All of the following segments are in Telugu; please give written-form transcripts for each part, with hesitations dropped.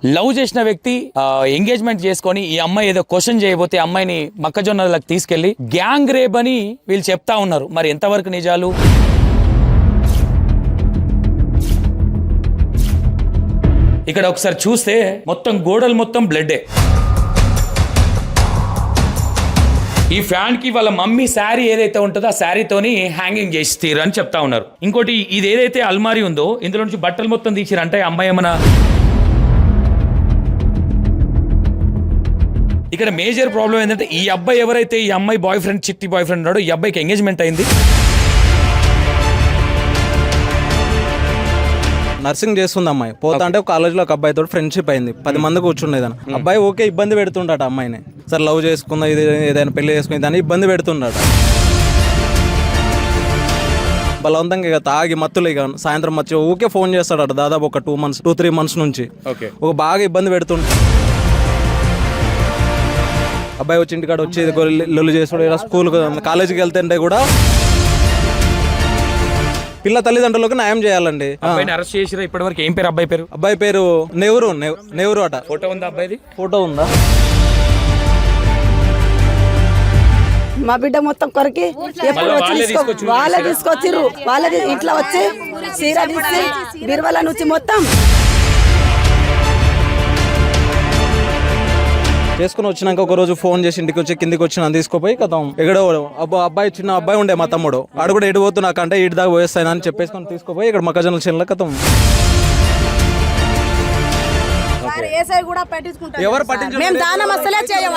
లవ్ చేసిన వ్యక్తి ఎంగేజ్మెంట్ చేసుకొని ఈ అమ్మాయి ఏదో క్వశ్చన్ చేయబోతే అమ్మాయిని మొక్కజొన్నలకు తీసుకెళ్లి గ్యాంగ్ రేప్ అని వీళ్ళు చెప్తా ఉన్నారు. మరి ఎంతవరకు నిజాలు? ఇక్కడ ఒకసారి చూస్తే మొత్తం గోడలు మొత్తం బ్లడ్డే. ఈ ఫ్యాన్ కి వాళ్ళ మమ్మీ శారీ ఏదైతే ఉంటుందో ఆ శారీతోని హ్యాంగింగ్ చేసి తీరు అని చెప్తా ఉన్నారు. ఇంకోటి ఇది ఏదైతే అల్మారీ ఉందో ఇందులో నుంచి బట్టలు మొత్తం తీసిరంటే అమ్మాయి ఏమన్నా. ఇక్కడ మేజర్ ప్రాబ్లం ఏంటంటే ఈ అబ్బాయి ఎవరైతే ఈ అమ్మాయి బాయ్ ఫ్రెండ్ చిట్టి బాయ్ ఫ్రెండ్ ఉన్నాడో ఈ అబ్బాయికి ఎంగేజ్మెంట్ అయింది. నర్సింగ్ చేస్తుంది అమ్మాయి. పోతా అంటే కాలేజ్లో ఒక అబ్బాయితో ఫ్రెండ్షిప్ అయింది. 10 మంది కూర్చుండేదాన్ని. అబ్బాయి ఓకే ఇబ్బంది పెడుతుండట అమ్మాయిని. సార్ లవ్ చేసుకుందా, ఇది ఏదైనా పెళ్లి చేసుకుని దాన్ని ఇబ్బంది పెడుతుండట. బలవంతంగా ఇక తాగి మత్తులు ఇక సాయంత్రం వచ్చి ఊకే ఫోన్ చేస్తాడట. దాదాపు ఒక 2-3 మంత్స్ నుంచి ఒక బాగా ఇబ్బంది పెడుతుంట. అబ్బాయి వచ్చి ఇంటికాడ వచ్చి లొల్లు చేస్తాడు. ఇలా స్కూల్ కాలేజీకి వెళ్తుంటే కూడా పిల్ల తల్లిదండ్రులకు న్యాయం చేయాలండి. అరెస్ట్ చేసిరా ఇప్పటివరకు? ఏం పేరు అబ్బాయి పేరు? అబ్బాయి పేరు నెహ్రూ అట. ఫోటో ఉందా అబ్బాయిది? ఫోటో ఉందా? మా బిడ్డ మొత్తం కొరికి వాళ్ళే తీసుకొచ్చిర్రు. వాళ్ళది ఇంట్లో వచ్చి చీర తీసి బీరువాల నుంచి మొత్తం చేసుకుని వచ్చినాక ఒక రోజు ఫోన్ చేసి ఇంటికి వచ్చి కిందికి వచ్చిన తీసుకోపోయి కథం ఎక్కడో అబ్బాయి చిన్న అబ్బాయి ఉండే మా తమ్ముడు. ఆడు కూడా ఎటు పోతు నాకంటే ఇటు దాకా పోయేస్తాను అని చెప్పేసుకొని తీసుకుపోయి ఇక్కడ మొక్కజొన్నల చేనులో కథం. ఎవరు పట్టించు? మేము దానం అసలే చేయం.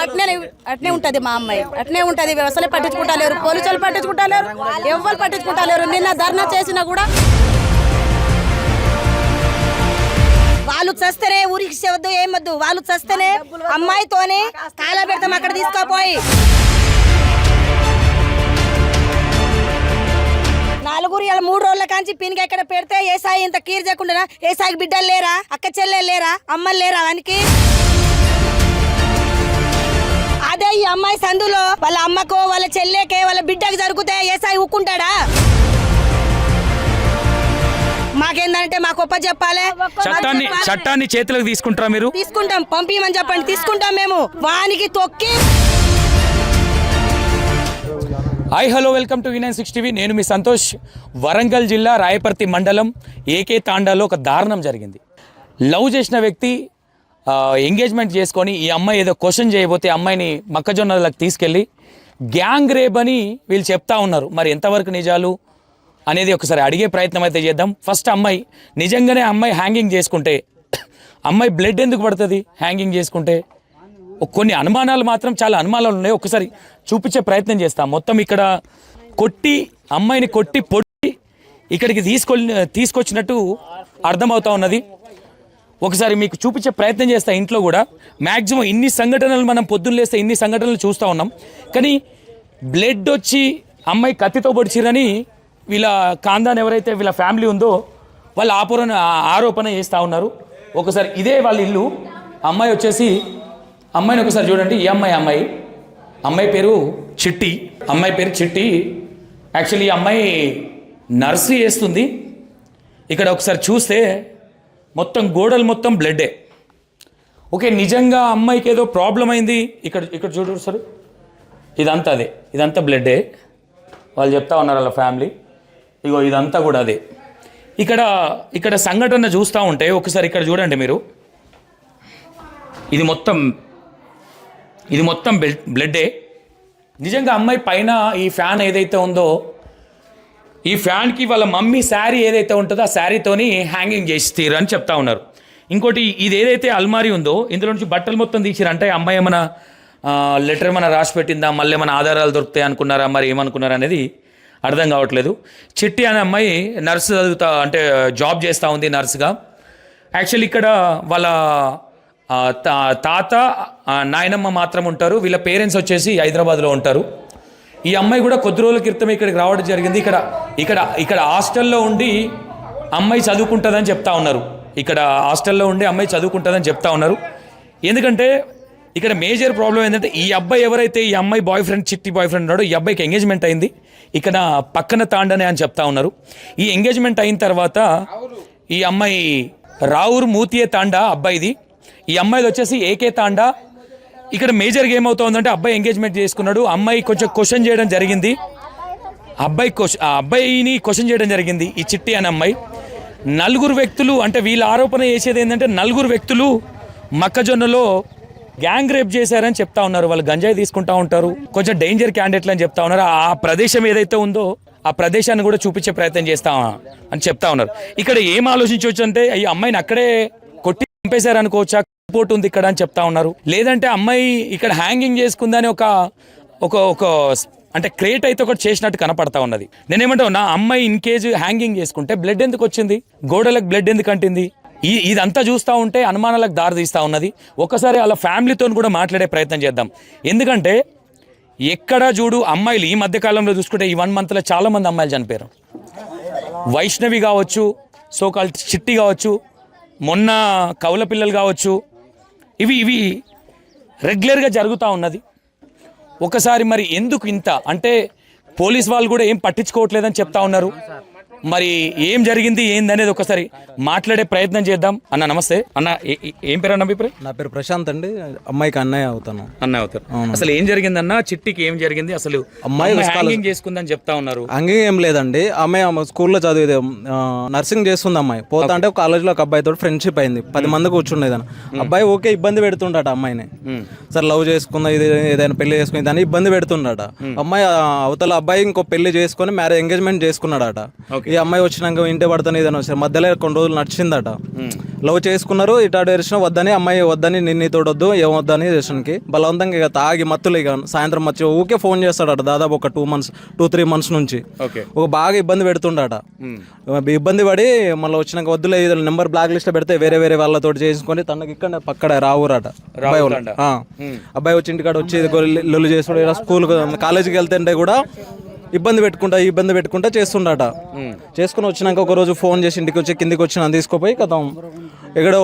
అట్నే ఉంటది మా అమ్మాయి, అట్నే ఉంటది. అసలే పట్టించుకుంటలేరు, పోలీసులు పట్టించుకుంటలేరు, ఎవరు పట్టించుకుంటలేరు. నిన్న ధర్నా చేసినా కూడా వాళ్ళు చస్తేనే ఊరికి వద్దు ఏమొద్దు, వాళ్ళు చస్తేనే అమ్మాయితోనే కాల పెడతాం అక్కడ తీసుకోపోయి. 3 రోజుల కాంచి పినికి ఎక్కడ పెడితే ఏ సాయి ఇంత కీరు చేయకుండా ఏ సాయికి బిడ్డలు లేరా, అక్క చెల్లెలు లేరా, అమ్మలు లేరా వానికి? అదే ఈ అమ్మాయి సందులో వాళ్ళ అమ్మకో వాళ్ళ చెల్లెకే వాళ్ళ బిడ్డకి జరిగితే ఏ సాయి ఊక్కుంటాడా? మాకేందంటే మాకు ఒప్ప చెప్పాలి. చట్టాన్ని చేతులకు తీసుకుంటారా మీరు? తీసుకుంటాం, పంపించమని చెప్పండి, తీసుకుంటాం మేము. వానికి తొక్కి. Hi hello, welcome to V960 TV. నేను మీ సంతోష్. వరంగల్ జిల్లా రాయపర్తి మండలం ఏకే తాండాలో ఒక దారుణం జరిగింది. లవ్ చేసిన వ్యక్తి ఎంగేజ్మెంట్ చేసుకొని ఈ అమ్మాయి ఏదో క్వశ్చన్ చేయబోతే అమ్మాయిని మొక్కజొన్నలకు తీసుకెళ్ళి గ్యాంగ్ రేప్ అని వీళ్ళు చెప్తా ఉన్నారు. మరి ఎంతవరకు నిజాలు అనేది ఒకసారి అడిగే ప్రయత్నం అయితే చేద్దాం. ఫస్ట్ అమ్మాయి నిజంగానే అమ్మాయి హ్యాంగింగ్ చేసుకుంటే అమ్మాయి బ్లడ్ ఎందుకు పడుతుంది హ్యాంగింగ్ చేసుకుంటే? కొన్ని అనుమానాలు మాత్రం చాలా అనుమానాలు ఉన్నాయి. ఒకసారి చూపించే ప్రయత్నం చేస్తాం. మొత్తం ఇక్కడ కొట్టి అమ్మాయిని కొట్టి పొట్టి ఇక్కడికి తీసుకొచ్చినట్టు అర్థమవుతా ఉన్నది. ఒకసారి మీకు చూపించే ప్రయత్నం చేస్తా. ఇంట్లో కూడా మ్యాక్సిమం ఇన్ని సంఘటనలు మనం పొద్దున్న లేస్తే ఇన్ని సంఘటనలు చూస్తూ ఉన్నాం. కానీ బ్లడ్ వచ్చి అమ్మాయి కత్తితో పొడిచిరని వీళ్ళ కాందాన్ ఎవరైతే వీళ్ళ ఫ్యామిలీ ఉందో వాళ్ళు ఆరోపణ చేస్తూ ఉన్నారు. ఒకసారి ఇదే వాళ్ళ ఇల్లు. అమ్మాయి వచ్చేసి అమ్మాయిని ఒకసారి చూడండి. ఈ అమ్మాయి పేరు చిట్టి. అమ్మాయి పేరు చిట్టి. యాక్చువల్లీ ఈ అమ్మాయి నర్సు చేస్తుంది. ఇక్కడ ఒకసారి చూస్తే మొత్తం గోడలు మొత్తం బ్లడ్డే. ఓకే, నిజంగా అమ్మాయికి ఏదో ప్రాబ్లం అయింది. ఇక్కడ చూడండి సార్, ఇదంతా బ్లడ్డే. వాళ్ళు చెప్తా ఉన్నారు వాళ్ళ ఫ్యామిలీ. ఇగో ఇదంతా కూడా అదే. ఇక్కడ సంఘటన చూస్తూ ఉంటే ఒకసారి ఇక్కడ చూడండి మీరు. ఇది మొత్తం బ్లడ్డే. నిజంగా అమ్మాయి పైన ఈ ఫ్యాన్ ఏదైతే ఉందో ఈ ఫ్యాన్కి వాళ్ళ మమ్మీ శారీ ఏదైతే ఉంటుందో ఆ శారీతోని హ్యాంగింగ్ చేసి తీరు అని చెప్తా ఉన్నారు. ఇంకోటి ఇది ఏదైతే అల్మారీ ఉందో ఇందులో నుంచి బట్టలు మొత్తం తీసిరంటే అమ్మాయి ఏమైనా లెటర్ ఏమైనా రాసి పెట్టిందా, మళ్ళీ ఏమైనా ఆధారాలు దొరుకుతాయి అనుకున్నారా, మరి ఏమనుకున్నారా అనేది అర్థం కావట్లేదు. చిట్టి అనే అమ్మాయి నర్సు అంటే జాబ్ చేస్తూ ఉంది నర్సుగా. యాక్చువల్లీ ఇక్కడ వాళ్ళ తాత నాయనమ్మ మాత్రం ఉంటారు. వీళ్ళ పేరెంట్స్ వచ్చేసి హైదరాబాద్లో ఉంటారు. ఈ అమ్మాయి కూడా కొద్ది రోజుల క్రితం ఇక్కడికి రావడం జరిగింది. ఇక్కడ హాస్టల్లో ఉండి అమ్మాయి చదువుకుంటుందని చెప్తా ఉన్నారు. ఇక్కడ హాస్టల్లో ఉండి అమ్మాయి చదువుకుంటుందని చెప్తా ఉన్నారు. ఎందుకంటే ఇక్కడ మేజర్ ప్రాబ్లం ఏంటంటే ఈ అబ్బాయి ఎవరైతే ఈ అమ్మాయి బాయ్ ఫ్రెండ్ చిట్టి బాయ్ ఫ్రెండ్ ఉన్నాడో ఈ అబ్బాయికి ఎంగేజ్మెంట్ అయింది. ఇక్కడ పక్కన తాండనే అని చెప్తా ఉన్నారు. ఈ ఎంగేజ్మెంట్ అయిన తర్వాత ఈ అమ్మాయి రావురు మూతియే తాండా అబ్బాయిది. ఈ అమ్మాయిది వచ్చేసి ఏకే తాండా. ఇక్కడ మేజర్గా ఏమవుతుందంటే అబ్బాయి ఎంగేజ్మెంట్ చేసుకున్నాడు, అమ్మాయి కొంచెం క్వశ్చన్ చేయడం జరిగింది, అబ్బాయిని క్వశ్చన్ చేయడం జరిగింది ఈ చిట్టి అనే అమ్మాయి. నలుగురు వ్యక్తులు, అంటే వీళ్ళ ఆరోపణ చేసేది ఏంటంటే నలుగురు వ్యక్తులు మొక్కజొన్నలో గ్యాంగ్ రేప్ చేశారని చెప్తా ఉన్నారు. వాళ్ళు గంజాయి తీసుకుంటా ఉంటారు, కొంచెం డేంజర్ క్యాండిడేట్లు అని చెప్తా ఉన్నారు. ఆ ప్రదేశం ఏదైతే ఉందో ఆ ప్రదేశాన్ని కూడా చూపించే ప్రయత్నం చేస్తా అని చెప్తా ఉన్నారు. ఇక్కడ ఏం ఆలోచించవచ్చు అంటే ఈ అమ్మాయిని అక్కడే కొట్టి చంపేశారు అనుకోవచ్చా, పోటు ఉంది ఇక్కడ అని చెప్తా ఉన్నారు. లేదంటే అమ్మాయి ఇక్కడ హ్యాంగింగ్ చేసుకుందని ఒక ఒక ఒక అంటే క్రియేట్ అయితే ఒకటి చేసినట్టు కనపడతా ఉన్నది. నేనేమంటావు, నా అమ్మాయి ఇన్ కేజ్ హ్యాంగింగ్ చేసుకుంటే బ్లడ్ ఎందుకు వచ్చింది, గోడలకు బ్లడ్ ఎందుకు అంటింది, ఇదంతా చూస్తూ ఉంటే అనుమానాలకు దారి తీస్తూ ఉన్నది. ఒకసారి వాళ్ళ ఫ్యామిలీతో కూడా మాట్లాడే ప్రయత్నం చేద్దాం. ఎందుకంటే ఎక్కడ చూడు అమ్మాయిలు ఈ మధ్యకాలంలో చూసుకుంటే ఈ 1 monthలో చాలా మంది అమ్మాయిలు చనిపోయారు. వైష్ణవి కావచ్చు, సోకాల్ చిట్టి కావచ్చు, మొన్న కౌల పిల్లలు కావచ్చు, ఇవి రెగ్యులర్గా జరుగుతూ ఉన్నది. ఒకసారి మరి ఎందుకు ఇంత అంటే పోలీస్ వాళ్ళు కూడా ఏం పట్టించుకోవట్లేదని చెప్తా ఉన్నారు. మరి ఏం జరిగింది ఏందనేది ఒకసారి మాట్లాడే ప్రయత్నం చేద్దాం. అన్న నమస్తే. అన్న ఏం పేరు అన్న మీ పేరు? నా పేరు ప్రశాంత్ అండి. అమ్మాయికి అన్నయ్య అవుతాను. అన్నయ్య అవుతారు. అసలు ఏం జరిగిందన్న, చిట్టికి ఏం జరిగింది, అసలు అమ్మాయి హ్యాంగింగ్ చేసుకుందని చెప్తా ఉన్నారు. హ్యాంగింగ్ ఏం లేదండి, ఆమె స్కూల్లో చదివేది నర్సింగ్ చేస్తుంది. అమ్మాయి పోతా అంటే కాలేజ్లో ఒక అబ్బాయితో ఫ్రెండ్షిప్ అయింది, 10 మంది కూర్చుండేదని. అబ్బాయి ఓకే ఇబ్బంది పెడుతుండట అమ్మాయిని, సరే లవ్ చేసుకుందా ఇది ఏదైనా పెళ్లి చేసుకుని దాన్ని ఇబ్బంది పెడుతుండట. అమ్మాయి అవతల అబ్బాయి ఇంకో పెళ్లి చేసుకుని మ్యారేజ్ ఎంగేజ్మెంట్ చేసుకున్నాడట. ఈ అమ్మాయి వచ్చినాక ఇంటి పడతాను ఏదైనా మధ్యలో కొన్ని రోజులు నడిచిందట. లవ్ చేసుకున్నారు, ఇటు డైరెక్షన్ వద్దని, అమ్మాయి వద్దని, నిన్నతోడొద్దు ఏమొద్దని డైరెక్షన్కి బలవంతంగా ఇక తాగి మత్తులు ఇక సాయంత్రం వచ్చి ఊకే ఫోన్ చేస్తాడట. దాదాపు ఒక 2-3 months నుంచి ఒక బాగా ఇబ్బంది పెడుతుండట. ఇబ్బంది పడి మళ్ళీ వచ్చినాక వద్దులే నెంబర్ బ్లాక్ లిస్ట్ పెడితే వేరే వాళ్ళతో చేసుకొని తనకి ఇక్కడ పక్కడ రావురట. అబ్బాయి వచ్చి ఇంటికాడ వచ్చి లొల్లు చేసుకుంటే స్కూల్ కాలేజీకి వెళ్తుంటే కూడా ఇబ్బంది పెట్టుకుంటా చేస్తుండట. చేసుకుని వచ్చినాక ఒక రోజు ఫోన్ చేసి ఇంటికి వచ్చి కిందికి వచ్చి నన్ను తీసుకుపోయి కథం ఎక్కడో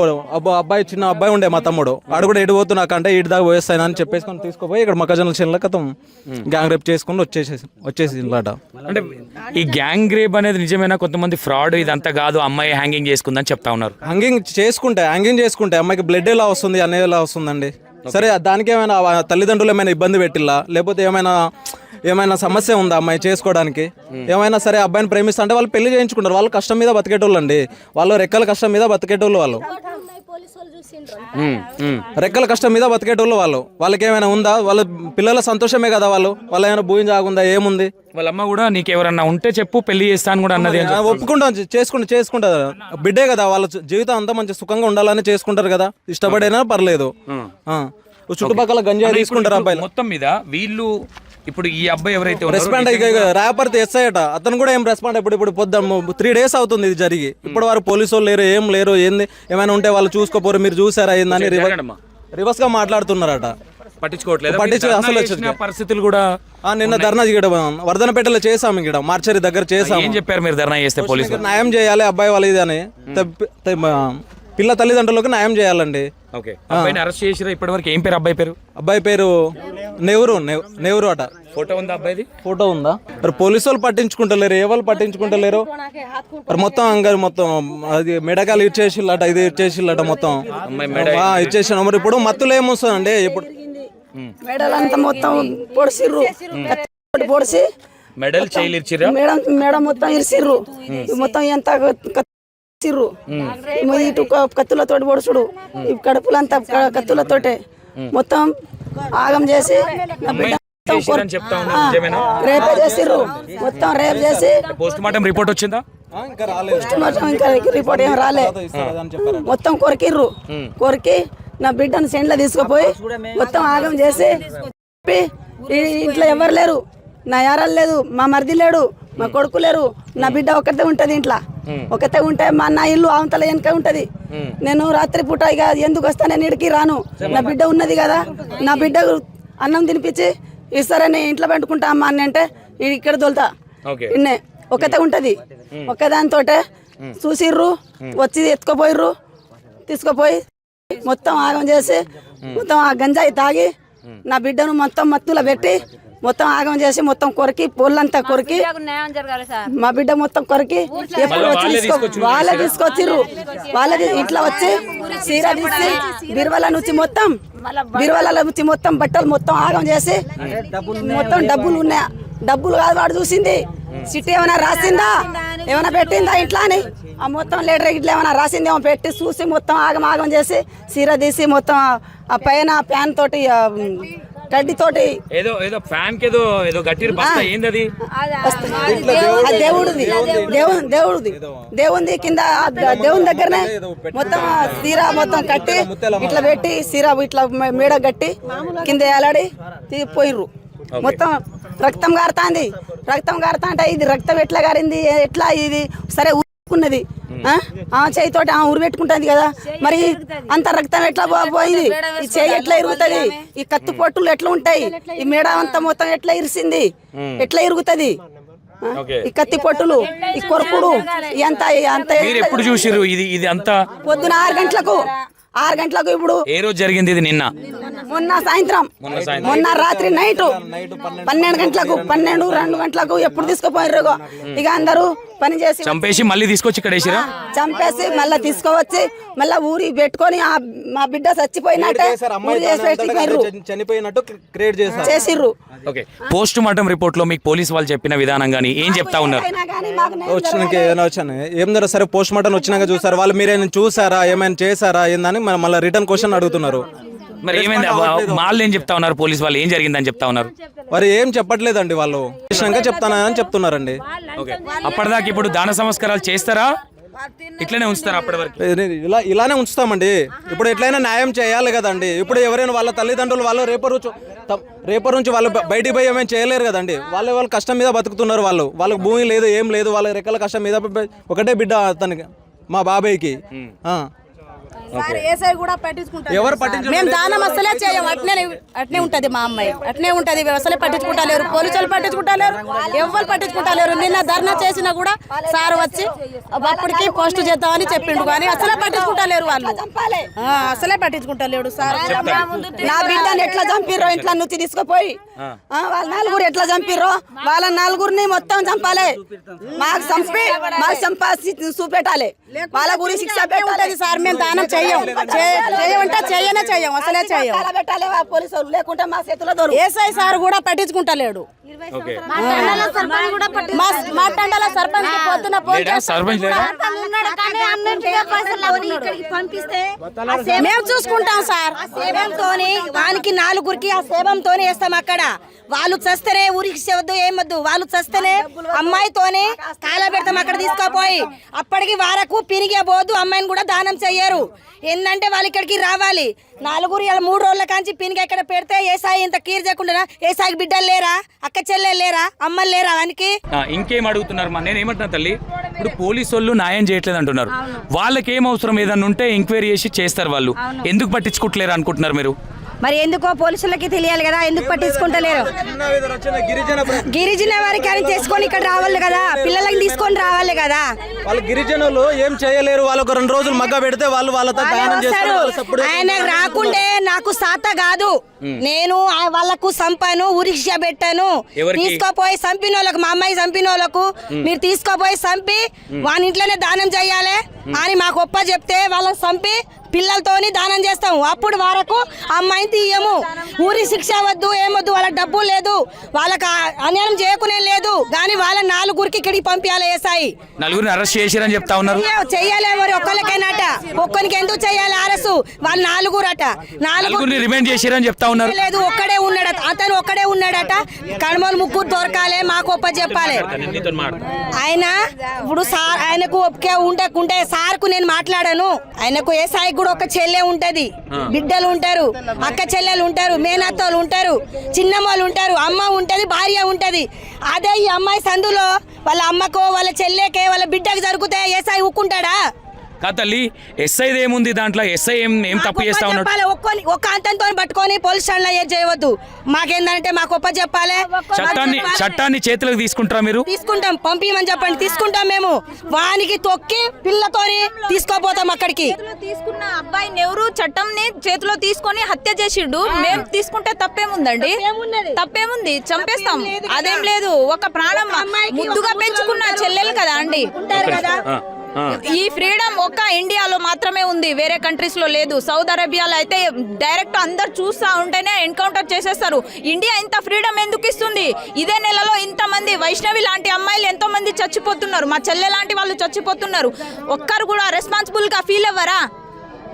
చిన్న అబ్బాయి ఉండే మా తమ్ముడు, ఆడు కూడా ఎడిపోతు నాకంటే ఇటు దాకా పోయేస్తాను అని చెప్పేసుకొని తీసుకుపోయి ఇక్కడ మొక్కజొన్న చేనులో కథం గ్యాంగ్ రేప్ చేసుకుని వచ్చేసిందట. అంటే ఈ గ్యాంగ్ రేప్ అనేది నిజమేనా? కొంతమంది ఫ్రాడ్ ఇదంతా కాదు అమ్మాయి హ్యాంగింగ్ చేసుకుందని చెప్తా ఉన్నారు. హ్యాంగింగ్ చేసుకుంటే అమ్మాయికి బ్లడ్ ఎలా వస్తుంది అనేది ఎలా వస్తుందండి? సరే దానికి ఏమైనా తల్లిదండ్రులు ఏమైనా ఇబ్బంది పెట్టిల్లా, లేకపోతే ఏమైనా సమస్య ఉందా అమ్మాయి చేసుకోవడానికి? ఏమైనా సరే అబ్బాయిని ప్రేమిస్తా అంటే వాళ్ళు పెళ్లి చేయించుకుంటారు. వాళ్ళు కష్టం మీద బతికేటోళ్ళు అండి, వాళ్ళు రెక్కల కష్టం మీద బతికేటోళ్ళు, రెక్కల కష్టం మీద బతికేటోళ్ళు వాళ్ళకి ఏమైనా ఉందా? వాళ్ళ పిల్లల సంతోషమే కదా, వాళ్ళ ఏమైనా భూమి జాగుందా, ఏముంది? వాళ్ళ అమ్మ కూడా నీకెవరన్నా ఉంటే చెప్పు పెళ్లి చేస్తాను కూడా అన్నది. ఒప్పుకుంటాం, చేసుకుంటారు, బిడ్డే కదా, వాళ్ళ జీవితం అంతా మంచి సుఖంగా ఉండాలని చేసుకుంటారు కదా, ఇష్టపడైనా పర్లేదు. చుట్టుపక్కల గంజాయి తీసుకుంటారు అబ్బాయిలు. మొత్తం మీద వీళ్ళు ఇప్పుడు ఈ అబ్బాయి ఎవరైతే రెస్పాండ్ రాపర్తి ఎస్ఐ అట, అతను కూడా ఏం రెస్పాండ్. ఇప్పుడు పొద్దున్న 3 days అవుతుంది ఇది జరిగి, ఇప్పుడు వారు పోలీసు వాళ్ళు లేరు ఏంది, ఏమైనా ఉంటే వాళ్ళు చూసుకోపోరు, మీరు చూసారా ఏందని రివర్స్ గా మాట్లాడుతున్నారట. పట్టించుకోవట్లేదు అసలు పరిస్థితులు కూడా. నిన్న ధర్నా చేయడం వర్ధనపేటలో చేసాము, ఇక్కడ మార్చరి దగ్గర చేసాము. ఏం చెప్పారు మీరు ధర్నా చేస్తే? పోలీసులు న్యాయం చేయాలి అబ్బాయి వాళ్ళు ఇది అని, పిల్ల తల్లిదండ్రులకు న్యాయం చేయాలండి. అరెస్ట్ చేసిరా ఇప్పటివరకు? ఏం పేరు అబ్బాయి పేరు? అబ్బాయి పేరు నెవరు అట. ఫోటో ఉందా అబ్బాయిది? ఫోటో ఉందా? మరి పోలీసు వాళ్ళు పట్టించుకుంటలేరు, ఏ వాళ్ళు పట్టించుకుంటలేరు. మరి మొత్తం అది మెడకాలు ఇచ్చేసిల్లట, ఇది ఇచ్చేసిల్లట, మొత్తం ఇచ్చేసిన. మరి ఇప్పుడు మత్తులు ఏమొస్తుందండి? ఇప్పుడు మెడలంతా మొత్తం పొడిసిర్రు, పొడిసి మెడల్ చేయలు ఇచ్చిర్రా, మేడం మొత్తం ఇరిసిర్రు, మొత్తం ఎంత ఇరు ఇటు కత్తులతోటి పొడుచుడు, కడుపులంతా కత్తులతోటే మొత్తం ఆగం చేసి రేపే చేసిర్రు. మొత్తం రేపు చేసి పోస్ట్ మార్టం రిపోర్ట్ వచ్చిందా? ఇంకా రిపోర్ట్ ఏం రాలే. మొత్తం కొరికిర్రు, కొరికి నా బిడ్డను సెండ్లో తీసుకుపోయి మొత్తం ఆగం చేసి ఇంట్లో ఎవరు లేరు, నా యారాలు లేదు, మా మరిది లేడు, మా కొడుకు లేరు, నా బిడ్డ ఒకటే ఉంటది ఇంట్లో. ఒకతే ఉంటే మా నా ఇల్లు అవతల వెనక ఉంటది. నేను రాత్రి పూట ఇక ఎందుకు వస్తా, నేను ఇడికి రాను, నా బిడ్డ ఉన్నది కదా, నా బిడ్డ అన్నం తినిపించి ఇస్తారని ఇంట్లో పెట్టుకుంటా అమ్మ అని అంటే ఇక్కడ దొలుతా. ఇన్నే ఒకతే ఉంటది, ఒక్కదానితో చూసిర్రు, వచ్చి ఎత్తుకుపోయిర్రు, తీసుకుపోయి మొత్తం ఆగం చేసి మొత్తం ఆ గంజాయి తాగి నా బిడ్డను మొత్తం మత్తులో పెట్టి మొత్తం ఆగం చేసి మొత్తం కొరికి పొల్లంతా కొరికి మా బిడ్డ మొత్తం కొరికి ఎప్పుడు వచ్చి వాళ్ళే తీసుకొచ్చిర్రు. వాళ్ళది ఇట్లా వచ్చి సీర తీసి బిరువల నుంచి మొత్తం బట్టలు మొత్తం ఆగం చేసి మొత్తం డబ్బులు ఉన్నాయా, డబ్బులు కాదు వాడు చూసింది. చిట్టి ఏమైనా రాసిందా, ఏమైనా పెట్టిందా ఇంట్లో అని ఆ మొత్తం లెటర్ ఇట్లా ఏమైనా రాసింది ఏమో పెట్టి చూసి మొత్తం ఆగం చేసి సీర తీసి మొత్తం ఆ పైన ప్యాన్ తోటి గడ్డితోటి ఏదో ఫ్యాన్ కి ఏదో గట్టి బస్తా ఏంది అది దేవుంది కింద దేవుని దగ్గరనే మొత్తం సీర మొత్తం కట్టి ఇట్లా పెట్టి సీర ఇట్లా మేడ కట్టి కింద ఏలాడి పోయిర్రు. మొత్తం రక్తం గారుతా అంటే ఇది రక్తం ఎట్లా గారింది, ఎట్లా ఇది సరే ఉన్నది చేయితోటి ఉరి పెట్టుకుంటుంది కదా, మరి అంత రక్తం ఎట్లా పోయింది, ఈ చేయి ఎట్లా ఇరుగుతుంది, ఈ కత్తి పొట్టులు ఎట్లా ఉంటాయి, ఈ మేడ అంతా మొత్తం ఎట్లా ఇరిసింది, ఎట్లా ఇరుగుతుంది, ఈ కత్తి పొట్టులు, ఈ కొరకుడు అంత ఎప్పుడు చూసిర్రు ఇది అంతా? పొద్దున 6 గంటలకు ఇప్పుడు ఏ రోజు జరిగింది ఇది? మొన్న సాయంత్రం, మొన్న రాత్రి నైట్ 12 గంటలకు 2 గంటలకు ఎప్పుడు తీసుకుపోయారు. ఇక అందరూ పని చేసి చంపేసి మళ్ళీ తీసుకొచ్చి ఇక్కడ వేసిరా, చంపేసి మళ్ళీ తీసుకువచ్చి మళ్ళీ ఊరి పెట్టుకొని మా బిడ్డ చచ్చిపోయినట్టే చనిపోయినట్టు క్రియేట్ చేసిర్రు. ఓకే, పోస్ట్ మార్టం రిపోర్ట్ లో మీకు పోలీస్ వాళ్ళు చెప్పిన విధానం గానీ ఏం చెప్తా ఉన్నారు? వచ్చాను ఏం జర సరే పోస్ట్ మార్టం వచ్చినాక చూసారు వాళ్ళు, మీరేమైనా చూసారా, ఏమైనా చేశారా ఏందని మళ్ళీ రిటర్న్ క్వశ్చన్ అడుగుతున్నారు. మరి ఏమైంది వాళ్ళు ఏం చెప్తా ఉన్నారు? పోలీస్ వాళ్ళు ఏం జరిగిందని చెప్తా ఉన్నారు? మరి ఏం చెప్పట్లేదండి, వాళ్ళు చెప్తానని చెప్తున్నారండి. అప్పటిదాకా ఇప్పుడు దాన సంస్కారాలు చేస్తారా, ఇట్లనే ఉంచుతారా? అప్పటి వరకు ఇలానే ఉంచుతామండి. ఇప్పుడు ఎట్లయినా న్యాయం చేయాలి కదండి. ఇప్పుడు ఎవరైనా వాళ్ళ తల్లిదండ్రులు వాళ్ళు రేపటి నుంచి వాళ్ళు బయటికి పోయి ఏమైనా చేయలేరు కదండి. వాళ్ళ కష్టం మీద బతుకుతున్నారు. వాళ్ళకి భూమి లేదు, ఏం లేదు, వాళ్ళ రెక్కల కష్టం మీద ఒకటే బిడ్డ అతనికి మా బాబాయ్కి. ఎవరు మేము దానం అసలే చేయం, అట్నే ఉంటది మా అమ్మాయి, అట్నే ఉంటది. అసలే పట్టించుకుంటలేరు, పోలీసులు పట్టించుకుంటలేరు, ఎవ్వరు పట్టించుకుంటలేరు. నిన్న ధర్నా చేసినా కూడా సార్ వచ్చి అప్పటికి పోస్ట్ చేద్దామని చెప్పిండు, కానీ అసలే పట్టించుకుంటలేరు వాళ్ళు, అసలే పట్టించుకుంటలేడు సార్. నా బిడ్డని ఎట్లా చంపిర్రో ఇంట్లో నుంచి తీసుకుపోయి వాళ్ళ 4 ఎట్లా చంపిర్రో వాళ్ళ 4 మొత్తం చంపాలి, మాకు చంపాసి చూపెట్టాలి, వాళ్ళ గురి శిక్ష పెట్టాలి సార్. మేము దానం చేయమంటే చెయ్యం, అసలే చెయ్యం. పోలీసులు లేకుంటే మా చేతిలో ఏసఐ సార్ కూడా పట్టించుకుంటలేడు. మా తండాల సర్పంచ్ పొద్దున మేము చూసుకుంటాం సార్. వానికి 4 ఆ సేవంతోనే వేస్తాం. అక్కడ వాళ్ళు చస్తేనే ఊరికి వద్దు ఏమొద్దు, వాళ్ళు చస్తేనే అమ్మాయితోనే కాల పెడతాం అక్కడ తీసుకోపోయి. అప్పటికి వారకు పిరిగే పోదు, అమ్మాయిని కూడా దానం చెయ్యరు. ఏంటంటే వాళ్ళు ఇక్కడికి రావాలి. 3 రోజుల కాంచి పినిగి ఎక్కడ పెడితే ఏ సాయి ఇంత కీర్ చేయకుండా ఏ సాయికి బిడ్డలు లేరా, అక్క చెల్లెలు లేరా, అమ్మలు లేరా? వానికి ఇంకేం అడుగుతున్నారు? నేను ఏమంటున్నా తల్లి, ఇప్పుడు పోలీసు వాళ్ళు న్యాయం చేయట్లేదు అంటున్నారు. వాళ్ళకి ఏం అవసరం ఏదన్నా ఉంటే ఎంక్వైరీ చేసి చేస్తారు. వాళ్ళు ఎందుకు పట్టించుకోవట్లేరు అనుకుంటున్నారు మీరు? మరి ఎందుకో పోలీసులకి తెలియాలి కదా, ఎందుకు పట్టించుకుంటలేరు? గిరిజన వారికి అని చేసుకొని ఇక్కడ రావాలి కదా, పిల్లలకి తీసుకొని రావాలి కదా. వాళ్ళు గిరిజనులు ఏం చేయలేరు, వాళ్ళకు 2 రోజులు మగ్గ పెడితే వాళ్ళతో ఆయన రాకుండే నాకు సాత కాదు. నేను వాళ్ళకు సంపాను, ఉరిక్ష పెట్టాను, తీసుకోపోయి చంపిన వాళ్ళకు, మా అమ్మాయి చంపిన వాళ్ళకు మీరు తీసుకోపోయి చంపి వాళ్ళ ఇంట్లోనే దానం చెయ్యాలి అని మాకు ఒప్ప చెప్తే వాళ్ళని చంపి పిల్లలతోని దానం చేస్తాము. అప్పుడు వరకు అమ్మాయిని తీయము. ఊరి శిక్ష వద్దు, ఏమొద్దు, వాళ్ళకి డబ్బు లేదు, వాళ్ళకి అన్యాయం చేయకునే లేదు, కానీ వాళ్ళ 4 ఇక్కడికి పంపించాలి. ఏసాయి 4 అరెస్ట్ చేశారని చెప్తా ఉన్నారు. చెయ్యాలి మరి, ఒక్కరికైనాట, ఒక్కరికి ఎందుకు చెయ్యాలి అరెస్ట్? వాళ్ళు 4 అట, 4 రిమైండ్ చేశారని చెప్తా ఉన్నారు. లేదు, ఒక్కడే ఉన్నాడట, అతను ఒక్కడే ఉన్నాడట. కడమలు 3 దొరకాలి, మాకు ఒప్ప చెప్పాలి. ఆయన ఇప్పుడు సార్ ఆయనకు ఒప్పుకే ఉండకుంటే సార్కు నేను మాట్లాడాను. ఆయనకు ఏ సాయి కూడా ఒక చెల్లె ఉంటది, బిడ్డలు ఉంటారు, అక్క చెల్లెలు ఉంటారు, మేనత్తలు ఉంటారు, చిన్నమ్మలు ఉంటారు, అమ్మ ఉంటది, భార్య ఉంటది. అదే ఈ అమ్మాయి సందులో వాళ్ళ అమ్మకో వాళ్ళ చెల్లెకే వాళ్ళ బిడ్డకు జరిగితే ఏ సాయి ఊక్కుంటాడా? కా తల్లి ఎస్ఐది ఏముంది దాంట్లో? ఎస్ఐ ఏం తప్పు చేస్తా ఉన్నాడు? చెప్పాలి ఒక్క అంతంతో పట్టుకొని పోలీస్ స్టేషన్ లో ఏం చేయవద్దు. మాకేందంటే మాకు ఒప్ప చెప్పాలి. చట్టాన్ని చేతులకు తీసుకుంటారా మీరు? తీసుకుంటాం, పంపించమని చెప్పండి, తీసుకుంటాం. మేము వానికి తొక్కి పిల్లతోని తీసుకోపోతాం అక్కడికి. తీసుకున్న అబ్బాయిని ఎవరు చట్టంని చేతిలో తీసుకొని హత్య చేసిండు. మేము తీసుకుంటే తప్పేముందండి? తప్పేముంది? చంపేస్తాం, అదేం లేదు. ఒక ప్రాణం ముద్దుగా పెంచుకున్న చెల్లెలు కదా అండి. ఈ ఫ్రీడమ్ ఒక్క ఇండియాలో మాత్రమే ఉంది, వేరే కంట్రీస్ లో లేదు. సౌదీ అరేబియాలో అయితే డైరెక్ట్ అందరు చూస్తా ఉంటేనే ఎన్కౌంటర్ చేసేస్తారు. ఇండియా ఇంత ఫ్రీడమ్ ఎందుకు ఇస్తుంది? ఇదే నెలలో ఇంతమంది వైష్ణవి లాంటి అమ్మాయిలు ఎంతో మంది చచ్చిపోతున్నారు, మా చెల్లె లాంటి వాళ్ళు చచ్చిపోతున్నారు. ఒక్కరు కూడా రెస్పాన్సిబుల్ గా ఫీల్ అవ్వరా?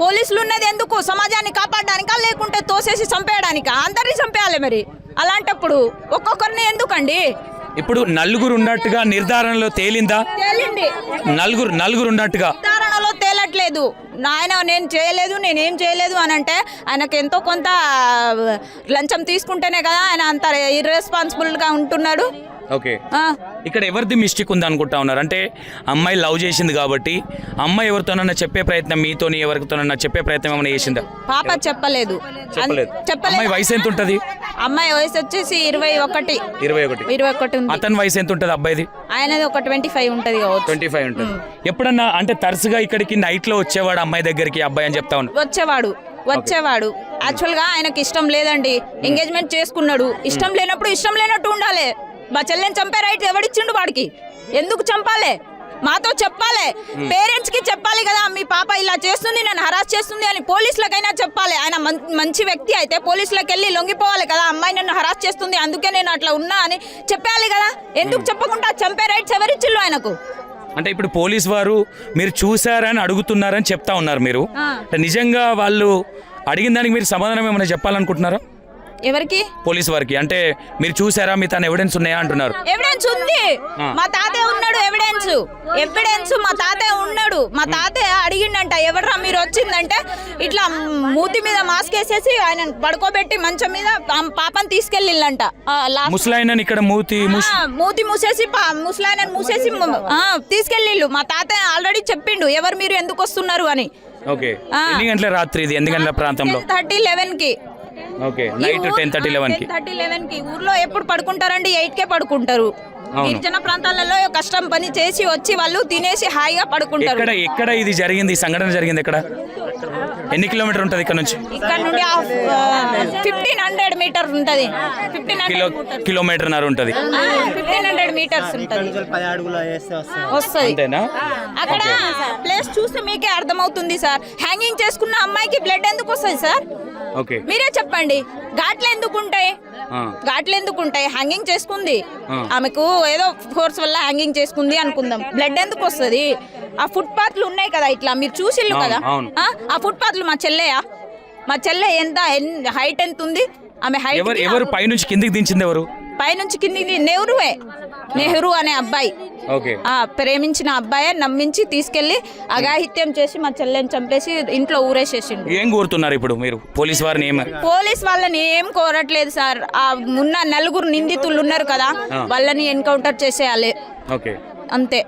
పోలీసులు ఉన్నది ఎందుకు? సమాజాన్ని కాపాడడానికా లేకుంటే తోసేసి చంపేయడానికా? అందరినీ చంపేయాలి మరి. అలాంటప్పుడు ఒక్కొక్కరిని ఎందుకండి? ఇప్పుడు నలుగురు ఉన్నట్టుగా నిర్ధారణలో తేలిందా? తేలింది. నలుగురు ఉన్నట్టుగా నిర్ధారణలో తేలట్లేదు. ఆయన నేను చేయలేదు, నేనేం చేయలేదు అని అంటే ఆయనకు ఎంతో కొంత లంచం తీసుకుంటేనే కదా ఆయన అంత ఇర్రెస్పాన్సిబుల్ గా ఉంటున్నాడు. ఓకే, ఇక్కడ ఎవరిది మిస్టేక్ ఉంది అనుకుంటా ఉన్నారు? అంటే అమ్మాయి లవ్ చేసింది కాబట్టి అమ్మాయి ఎవరితోనన్నా చెప్పే ప్రయత్నం, మీతోని ఎవరితోనన్నా చెప్పే ప్రయత్నం ఏమైనా చేసిందా? పాప చెప్పలేదు. అమ్మాయి వయసు ఎంత ఉంటది? అమ్మాయి వయసు వచ్చేసి 21 ఉంది. అతని వయసు ఎంత ఉంటది అబ్బాయిది? ఆయనది ఒక 25 ఉంటది కావచ్చు. 25 ఉంటుంది. ఎప్పుడన్నా అంటే తరచుగా ఇక్కడికి నైట్ లో వచ్చేవాడు అమ్మాయి దగ్గరికి అబ్బాయి అని చెప్తా ఉన్నా? వచ్చేవాడు. యాక్చువల్ గా ఆయనకి ఇష్టం లేదండి, ఎంగేజ్మెంట్ చేసుకున్నాడు. ఇష్టం లేనప్పుడు ఇష్టం లేనట్టు ఉండాలి. మా చెల్లెని చంపే రైట్ ఎవడిచ్చిండు వాడికి? ఎందుకు చంపాలి? మాతో చెప్పాలి, పేరెంట్స్ కి చెప్పాలి కదా, మీ పాప ఇలా చేస్తుంది, నన్ను హరాస్ చేస్తుంది అని పోలీసులకైనా చెప్పాలి. ఆయన మంచి వ్యక్తి అయితే పోలీసులకు వెళ్ళి లొంగిపోవాలి కదా, అమ్మాయి నన్ను హరాస్ చేస్తుంది అందుకే నేను అట్లా ఉన్నా అని చెప్పాలి కదా. ఎందుకు చెప్పకుండా చంపే రైట్స్ ఎవరిచ్చిళ్ళు ఆయనకు? అంటే ఇప్పుడు పోలీస్ వారు మీరు చూసారని అడుగుతున్నారని చెప్తా ఉన్నారు. మీరు నిజంగా వాళ్ళు అడిగిన దానికి మీరు సమాధానం ఏమైనా చెప్పాలనుకుంటున్నారా? ఎవరికి? పోలీస్ వారికి. అంటే మీరు చూసారా, మీ తన ఎవిడెన్స్ ఉన్నాయా అంటున్నారు. ఎవిడెన్స్ ఉంది, మా తాతయ్య ఉన్నాడు. ఎవిడెన్స్ మా తాతయ్య ఉన్నాడు. మా తాతయ్య అడిగిండంట, ఎవడరా మీరు వచ్చిందంటే ఇట్లా మూతి మీద మాస్క్ వేసేసి ఆయన పడుకోబెట్టి మంచం మీద పాపని తీసుకెళ్ళిండంట. ముసలాయనని ఇక్కడ మూతి మూసేసి ముసలాయనని మూసేసి తీసుకెళ్ళిళ్ళు. మా తాతయ్య ఆల్రెడీ చెప్పిండు ఎవరు మీరు ఎందుకు వస్తున్నారు అని. ఓకే, ఎన్ని గంటల రాత్రి ఇది? ఎన్ని గంటల ప్రాంతంలో? 10:30-11కి. ఓకే, నైట్ 10:30-11కి. ఊర్లో ఎప్పుడు పడుకుంటారండి? 8కే పడుకుంటారు. గిరిజన ప్రాంతాలలో కష్టం పని చేసి వచ్చి వాళ్ళు తినేసి హాయిగా పడుకుంటారు. ఎక్కడ ఇది జరిగింది? ఈ సంఘటన జరిగింది ఎక్కడ? ఎన్ని కిలోమీటర్ ఉంటుంది ఇక్కడ నుంచి? ఇక్కడ నుండి 1500 మీటర్ ఉంటది. కిలోమీటర్ ఉంటుంది. 1500 మీటర్స్ ఉంటది వస్తుంది. అక్కడ ప్లేస్ చూస్తే మీకే అర్థమవుతుంది సార్. హ్యాంగింగ్ చేసుకున్న అమ్మాయికి బ్లడ్ ఎందుకు వస్తుంది సార్? మీరే చెప్పండి. ఘాట్లు ఎందుకు ఉంటాయి? హ్యాంగింగ్ చేసుకుంది, ఆమెకు ఏదో ఫోర్స్ వల్ల హ్యాంగింగ్ చేసుకుంది అనుకుందాం, బ్లడ్ ఎందుకు వస్తుంది? ఆ ఫుట్ పాత్లు ఉన్నాయి కదా ఇట్లా, మీరు చూసిల్లు కదా ఆ ఫుట్ పాత్లు. మా చెల్లె ఎంత హైట్ ఎంత ఉంది? ఆమె హైట్ ఎవరు పైనుంచి కిందికి దించింది? ఎవరు పైనుంచి కిందికి? నెహ్రూ అనే అబ్బాయి, ప్రేమించిన అబ్బాయి నమ్మించి తీసుకెళ్లి అఘాయిత్యం చేసి మా చెల్లెని చంపేసి ఇంట్లో ఊరేసేసిండు. ఏం కోరుతున్నారు ఇప్పుడు మీరు పోలీస్ వారిని? పోలీస్ వాళ్ళని ఏం కోరట్లేదు సార్. ఉన్న 4 నిందితులు ఉన్నారు కదా, వాళ్ళని ఎన్కౌంటర్ చేసేయాలి అంతే.